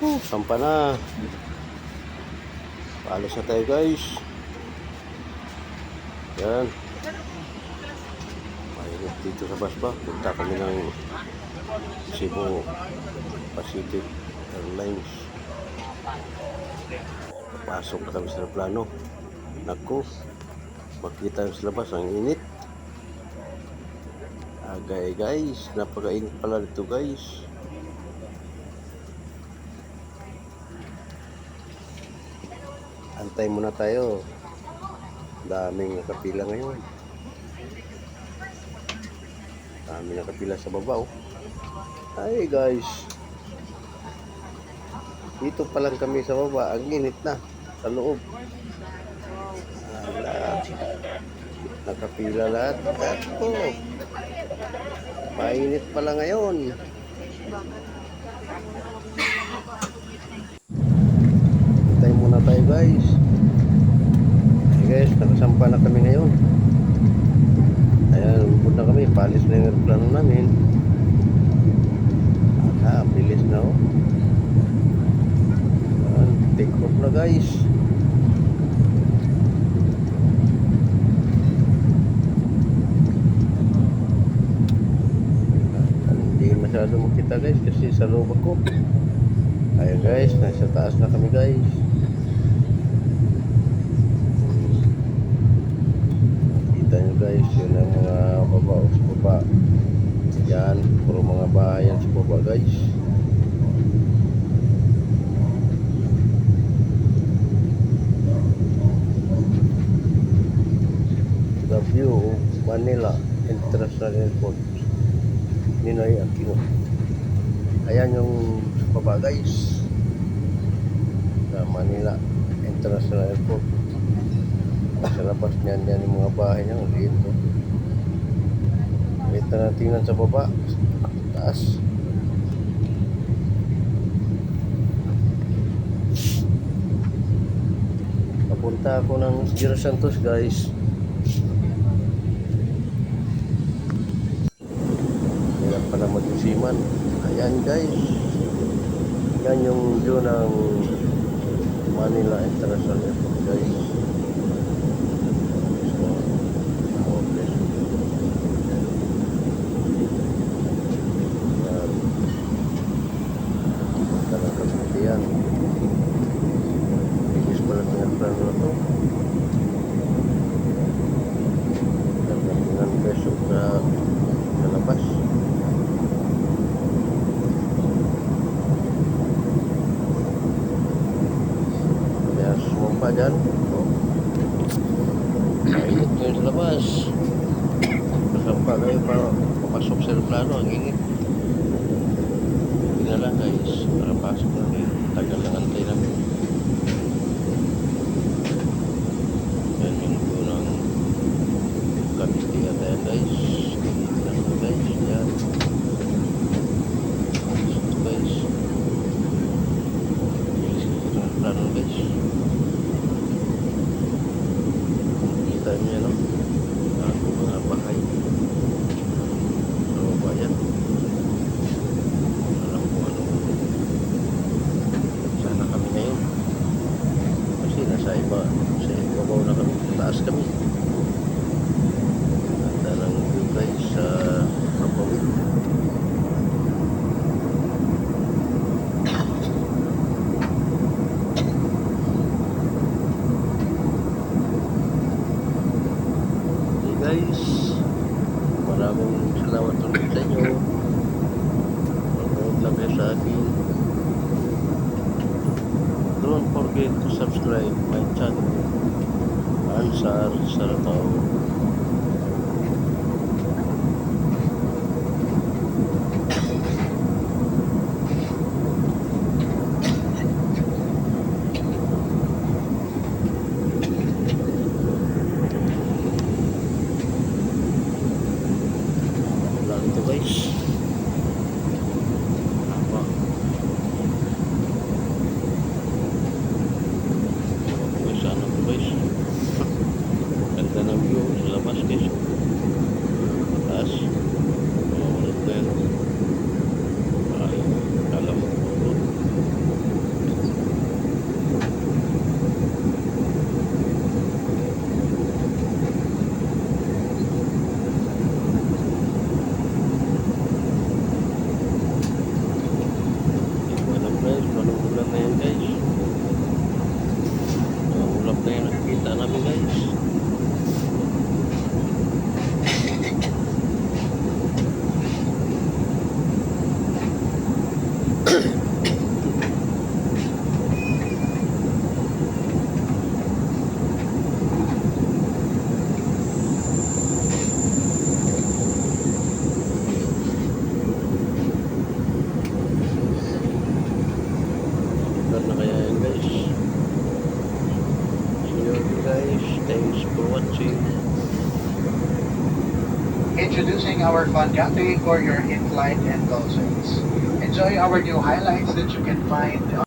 Sampa na. Paalis na tayo guys. Yan. Mainit dito sa Basba. Punta kami ng Cebu Pacific Airlines. Pasok na kami sa plano. Naku, makita sa labas ang init. Agay guys, napakainit pala dito guys. Antay muna tayo. Daming nakapila ngayon. Daming nakapila sa baba oh. Ay guys, dito pa lang kami sa baba. Ang init na sa loob. Lahat. Nakapila lahat. Ako. Mainit pala ngayon. Antay muna tayo guys. Guys, nakasampa na kami ngayon. Ayan, punta kami. Paalis na yung aeroplano namin. Bilis na oh. Ayan, take off na guys. Hindi masyado makita guys kasi sa loob ako. Ayan guys, nasa taas na kami guys. Guys, yun ang mga baba sa baba. Yan, puro mga bahay yan sa baba guys. The view of Manila International Airport, Ninoy Aquino. Ayan yung sa baba guys, sa Manila International Airport. Sa labas niyan yung mga bahay niya, dito. Dito na tingnan sa baba, taas. Papunta ako ng Giro Santos guys. Hirap pala mag-isiman. Ayan guys, yan yung view ng Manila International Airport guys. Yan. Ibig pala pinagplano na ito. Dengan besok sa labas. Kaya sumampa dyan. Mainit nyo sa labas. Sumampa kayo para papasok sa plano. Ang init. Hindi na lang guys. Para pasok na kayo. Tagal lang antay namin. Yan yung unang Cavite at ayan guys. Yan guys. Yan. So guys. Ito ang plano guys. Kita niya no. Ang mga bahay. So bayan. Sa ibabaw na kami, taas kami. Ganda ng view guys sa Kapawid. Okay guys, maraming salamat ulit sa inyo. Manood lang kayo sa akin. Don't forget to subscribe my channel, Ansar Saratao. Lang ito guys. Ganda ng view. Thanks for watching. Introducing our fun cafe for your in-flight and dolphins. Enjoy our new highlights that you can find on